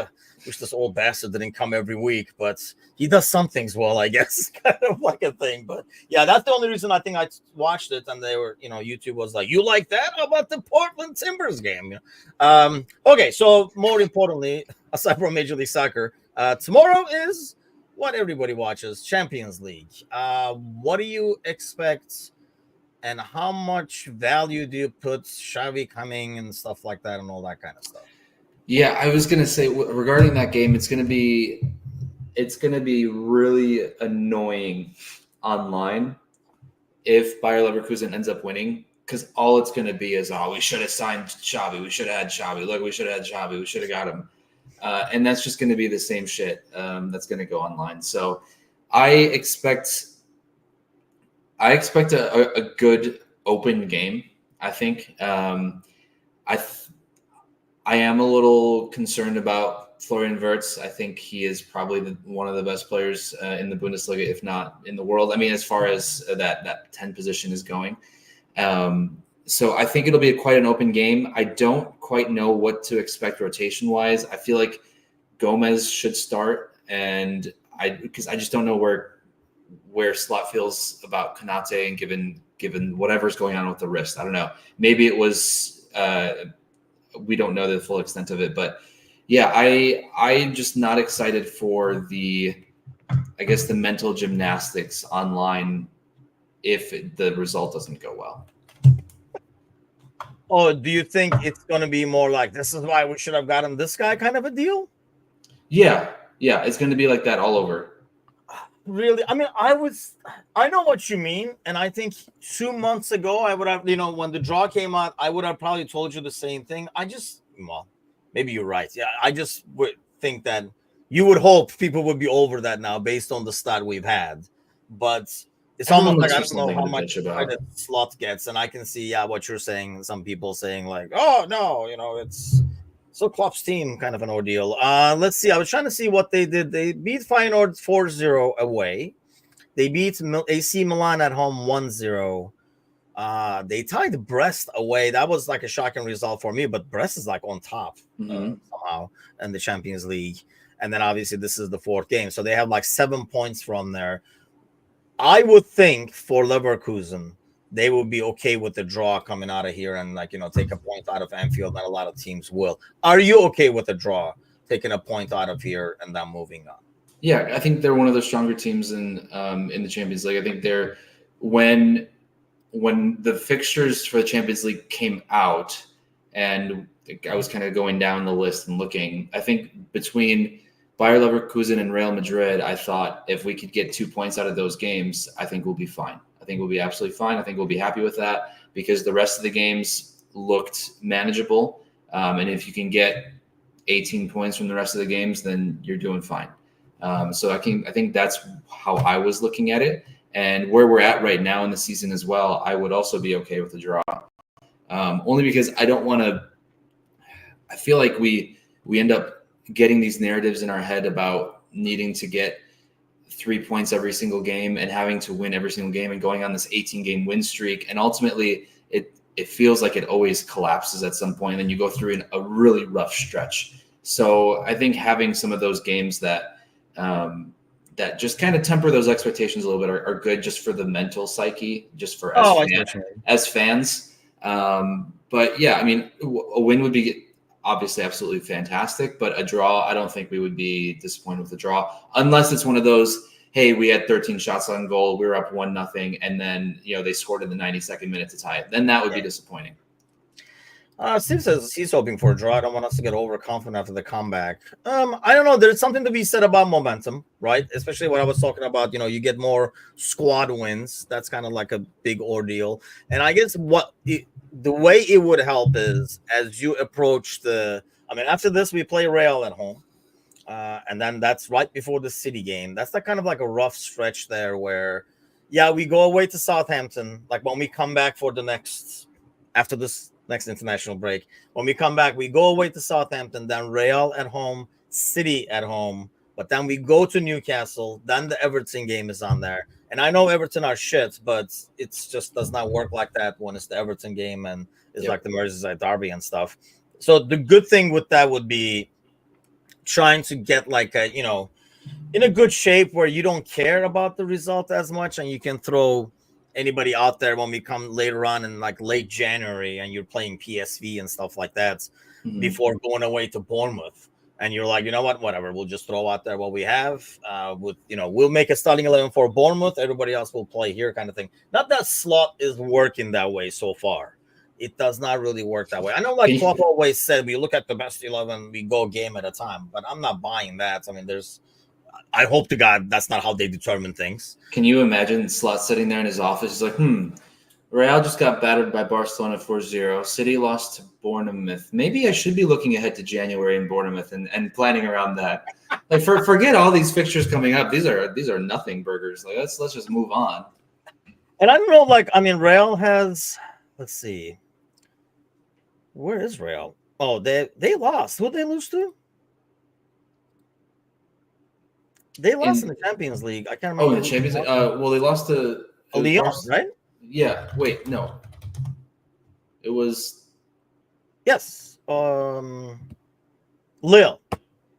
wish this old bastard didn't come every week, but he does some things well, I guess, kind of like a thing. But yeah, that's the only reason I think I watched it. And they were, YouTube was like, you like that? How about the Portland Timbers game? Okay, so more importantly, aside from Major League Soccer, tomorrow is what everybody watches, Champions League. What do you expect? And how much value do you put Xavi coming and stuff like that and all that kind of stuff? Yeah, I was gonna say regarding that game, it's gonna be really annoying online if Bayer Leverkusen ends up winning, because all it's gonna be is, we should have signed Xavi, we should have had Xavi. Look, we should have had Xavi, we should have got him, and that's just gonna be the same shit that's gonna go online. So I expect a good open game. I think I am a little concerned about Florian Wirtz. I think he is probably one of the best players in the Bundesliga, if not in the world. I mean, as far as that 10 position is going. So I think it'll be quite an open game. I don't quite know what to expect rotation wise. I feel like Gomez should start, and because I just don't know where Slot feels about Konate, and given whatever's going on with the wrist. I don't know. Maybe it was we don't know the full extent of it, but yeah, I'm just not excited for the mental gymnastics online if the result doesn't go well. Oh, do you think it's going to be more like, this is why we should have gotten this guy kind of a deal? Yeah, it's going to be like that all over. Really? I mean, I know what you mean. And I think 2 months ago, I would have, when the draw came out, I would have probably told you the same thing. Maybe you're right. Yeah, I just would think that you would hope people would be over that now based on the start we've had. But it's almost like I don't know how much credit Slot gets. And I can see, what you're saying. Some people saying like, oh, no, it's so Klopp's team kind of an ordeal. Let's see. I was trying to see what they did. They beat Feyenoord 4-0 away. They beat AC Milan at home 1-0. They tied Brest away. That was like a shocking result for me, but Brest is like on top somehow in the Champions League. And then obviously this is the 4th game. So they have like 7 points from there. I would think for Leverkusen, they will be okay with the draw coming out of here and take a point out of Anfield, and a lot of teams will. Are you okay with the draw, taking a point out of here and then moving on? Yeah, I think they're one of the stronger teams in the Champions League. I think they're when the fixtures for the Champions League came out, and I was kind of going down the list and looking, I think between Bayer Leverkusen and Real Madrid, I thought if we could get 2 points out of those games, I think we'll be fine. I think we'll be absolutely fine. I think we'll be happy with that because the rest of the games looked manageable. And if you can get 18 points from the rest of the games, then you're doing fine. So I think that's how I was looking at it, and where we're at right now in the season as well. I would also be okay with the draw, only because I don't want to. I feel like we end up getting these narratives in our head about needing to get 3 points every single game and having to win every single game and going on this 18-game win streak, and ultimately it feels like it always collapses at some point, and then you go through a really rough stretch. So I think having some of those games that that just kind of temper those expectations a little bit are good, just for the mental psyche, just for as fans. But yeah, I mean, a win would be obviously absolutely fantastic, but a draw, I don't think we would be disappointed with a draw, unless it's one of those, hey, we had 13 shots on goal, we were up 1-0, and then they scored in the 92nd minute to tie it. Then that would be disappointing. Steve says he's hoping for a draw. I don't want us to get overconfident after the comeback. I don't know. There's something to be said about momentum, right? Especially what I was talking about. You get more squad wins. That's kind of like a big ordeal. And I guess the way it would help is as you approach after this, we play Real at home. And then that's right before the City game. That's kind of like a rough stretch there where, we go away to Southampton. Like when we come back after this next international break, when we come back, we go away to Southampton, then Real at home, City at home, but then we go to Newcastle, then the Everton game is on there. And I know Everton are shit, but it's just does not work like that when it's the Everton game and it's like the Merseyside derby and stuff. So the good thing with that would be trying to get in a good shape where you don't care about the result as much, and you can throw anybody out there when we come later on in late January and you're playing PSV and stuff like that before going away to Bournemouth. And you're like, you know what, whatever, we'll just throw out there what we have. We'll make a starting 11 for Bournemouth. Everybody else will play here, kind of thing. Not that Slot is working that way so far. It does not really work that way. I know, Klopp always said, we look at the best 11, we go game at a time, but I'm not buying that. I mean, I hope to God that's not how they determine things. Can you imagine Slot sitting there in his office? He's like, Real just got battered by Barcelona 4-0. City lost to Bournemouth. Maybe I should be looking ahead to January in Bournemouth and planning around that. Forget all these fixtures coming up. These are nothing burgers. Let's just move on. And I don't know, Real has, let's see. Where is Real? Oh, they lost. Who'd they lose to? They lost in the Champions League. I can't remember. Oh, in the Champions League? Well, they lost to Lyon, right? Yeah. Wait, no. It was. Yes. Lille.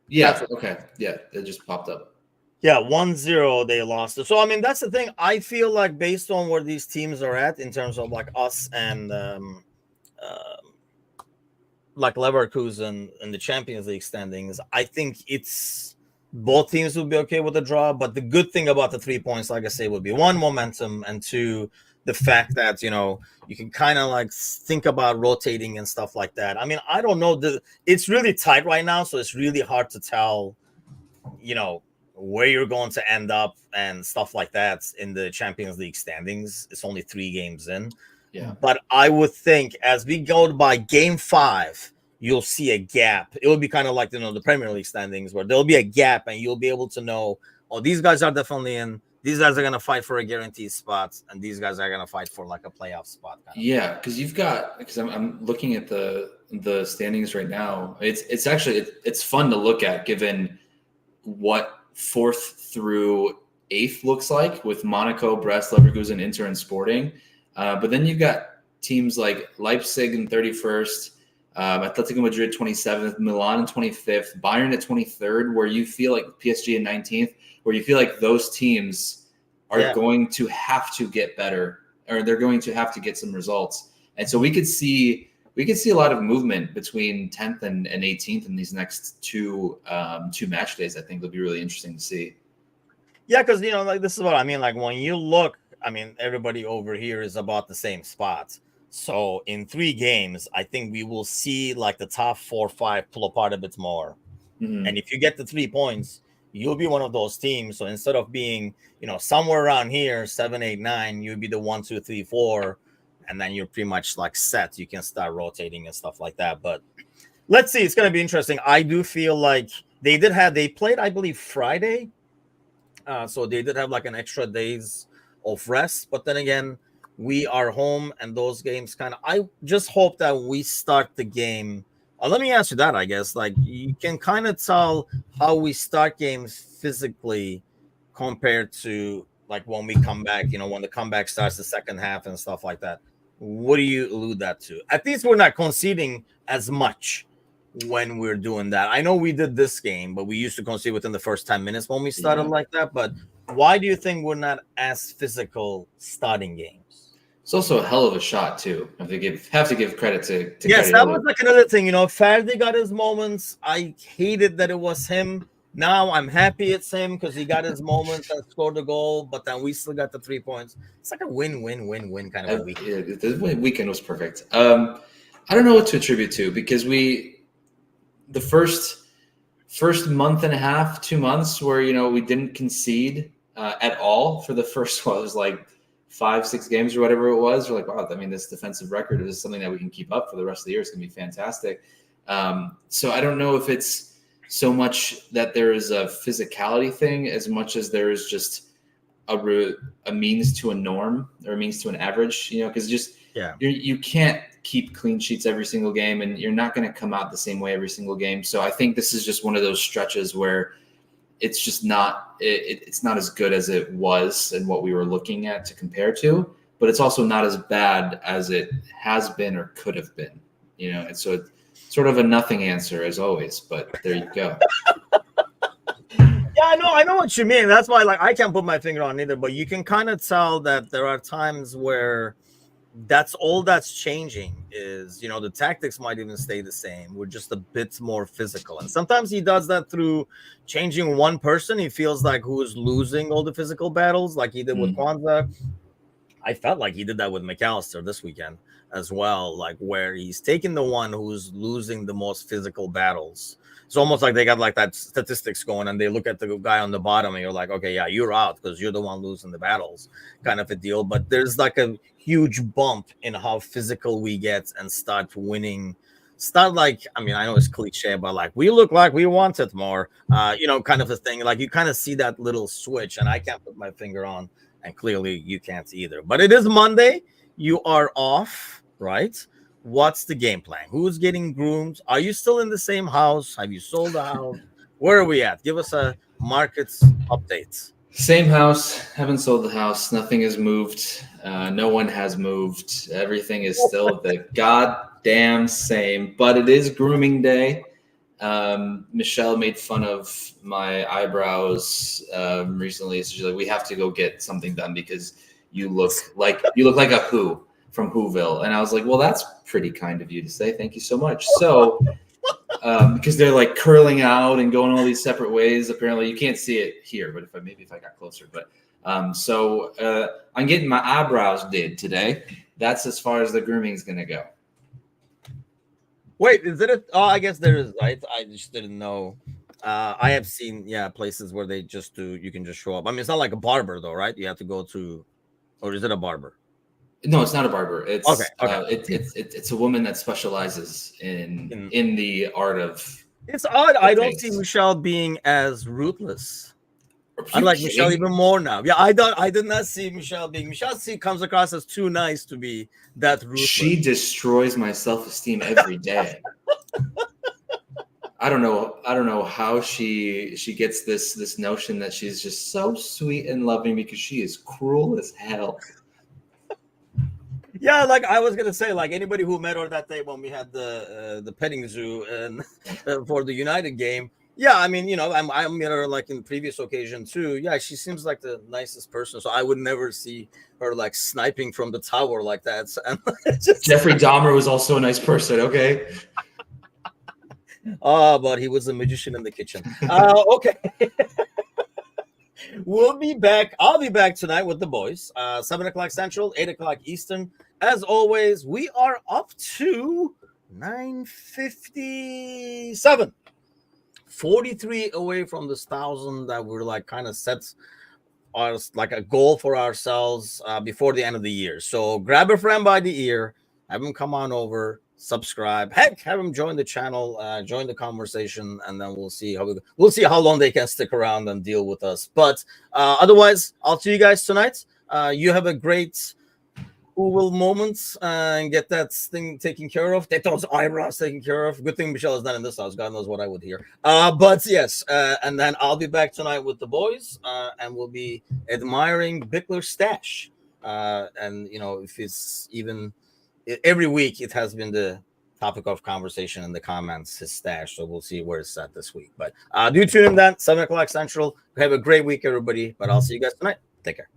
Yeah. Okay. Yeah. It just popped up. Yeah. 1-0 they lost. So, that's the thing. I feel like based on where these teams are at in terms of us and Leverkusen in the Champions League standings, I think both teams would be okay with the draw. But the good thing about the 3 points, like I say, would be one, momentum, and two, the fact that you can kind of think about rotating and stuff like that. I don't know, it's really tight right now, so it's really hard to tell where you're going to end up and stuff like that in the Champions League standings. It's only 3 games in. But I would think as we go by game 5, you'll see a gap. It will be kind of like the Premier League standings, where there'll be a gap and you'll be able to know, these guys are definitely in. These guys are going to fight for a guaranteed spot, and these guys are going to fight for a playoff spot. Yeah, because I'm looking at the standings right now. It's actually fun to look at, given what 4th through 8th looks like with Monaco, Brest, Leverkusen, Inter, and Sporting. But then you've got teams like Leipzig in 31st, Atletico Madrid 27th, Milan in 25th, Bayern at 23rd, where you feel like PSG in 19th, where you feel like those teams are going to have to get better, or they're going to have to get some results. And so we could see a lot of movement between 10th and 18th in these next two match days. I think it'll be really interesting to see. Yeah, because this is what I mean. When you look, everybody over here is about the same spot. So in 3 games, I think we will see the top 4 or 5 pull apart a bit more. And if you get the 3 points, you'll be one of those teams. So instead of being, somewhere around here, 7, 8, 9, you'll be the 1, 2, 3, 4, and then you're pretty much set. You can start rotating and stuff like that. But let's see. It's going to be interesting. I do feel like they played, I believe, Friday. So they did have like an extra days of rest. But then again, we are home and those games kind of, I just hope that we start the game. Let me ask you that, I guess. Like, you can kind of tell how we start games physically compared to like when we come back, when the comeback starts the second half and stuff like that. What do you allude that to? At least we're not conceding as much when we're doing that. I know we did this game, but we used to concede within the first 10 minutes when we started like that. But why do you think we're not as physical starting games? It's also a hell of a shot too. I have to give credit to yes, credit that was like another thing. Ferdi got his moments. I hated that it was him. Now I'm happy it's him because he got his moments and scored the goal, but then we still got the 3 points. It's like a win-win-win-win kind of a weekend. The weekend was perfect. I don't know what to attribute to because the first month and a half, 2 months where we didn't concede at all for the first it was like 5-6 games or whatever it was. We're like, wow, I mean, this defensive record is something that we can keep up for the rest of the year. It's gonna be fantastic. So I don't know if it's so much that there is a physicality thing as much as there is just a means to a norm or a means to an average, because you can't keep clean sheets every single game and you're not going to come out the same way every single game. So I think this is just one of those stretches where it's just it's not as good as it was and what we were looking at to compare to, but it's also not as bad as it has been or could have been, and so it's sort of a nothing answer as always, but there you go. Yeah, I know what you mean. That's why, I can't put my finger on either, but you can kind of tell that there are times where that's all that's changing is, the tactics might even stay the same. We're just a bit more physical. And sometimes he does that through changing one person. He feels like who is losing all the physical battles, like he did with Kwanzaa. I felt like he did that with McAllister this weekend as well, like where he's taking the one who's losing the most physical battles. It's almost like they got like that statistics going and they look at the guy on the bottom and you're like, okay, yeah, you're out because you're the one losing the battles kind of a deal. But there's like a huge bump in how physical we get and start winning. I know it's cliche, but like we look like we want it more, kind of a thing. Like you kind of see that little switch and I can't put my finger on, and clearly you can't either. But it is Monday. You are off, right? What's the game plan? Who's getting groomed? Are you still in the same house? Have you sold the house? Where are we at? Give us a markets update. Same house. Haven't sold the house. Nothing has moved. No one has moved. Everything is still the goddamn same. But it is grooming day. Michelle made fun of my eyebrows recently. So she's like, "We have to go get something done because you look like a Who from Whoville." And I was like, "Well, that's pretty kind of you to say. Thank you so much." So, because they're like curling out and going all these separate ways. Apparently, you can't see it here, but if I got closer, but so I'm getting my eyebrows did today. That's as far as the grooming is gonna go. Wait, is it I guess there is, right? I just didn't know. I have seen, places where they just you can just show up. I mean, it's not like a barber though, right? You have to go to, or is it a barber? No, it's not a barber. It's okay. It's a woman that specializes in the art of. It's odd. I don't see Michelle being as ruthless. I like Michelle even more now. Yeah, I did not see Michelle being. Michelle comes across as too nice to be that ruthless. She destroys my self-esteem every day. I don't know how she gets this notion that she's just so sweet and loving because she is cruel as hell. Yeah, like I was gonna say, like anybody who met her that day when we had the petting zoo and for the United game. Yeah, I mean, I met her like in previous occasion too. Yeah, she seems like the nicest person. So I would never see her like sniping from the tower like that. So, Jeffrey Dahmer was also a nice person. Okay. But he was a magician in the kitchen. Okay. We'll be back. I'll be back tonight with the boys. 7:00 Central, 8:00 Eastern. As always, we are up to 957. 43 away from this 1,000 that we're like kind of set as like a goal for ourselves before the end of the year. So grab a friend by the ear, have him come on over, subscribe. Heck, have them join the channel, join the conversation, and then we'll see how long they can stick around and deal with us. But otherwise, I'll see you guys tonight. You have a great cool moment and get that thing taken care of. Get those eyebrows taken care of. Good thing Michelle is not in this house. God knows what I would hear. But yes, and then I'll be back tonight with the boys, and we'll be admiring Bickler's stash. And if it's even every week, it has been the topic of conversation in the comments, his stash. So we'll see where it's at this week. But do tune in then, 7 o'clock Central. Have a great week, everybody. But I'll see you guys tonight. Take care.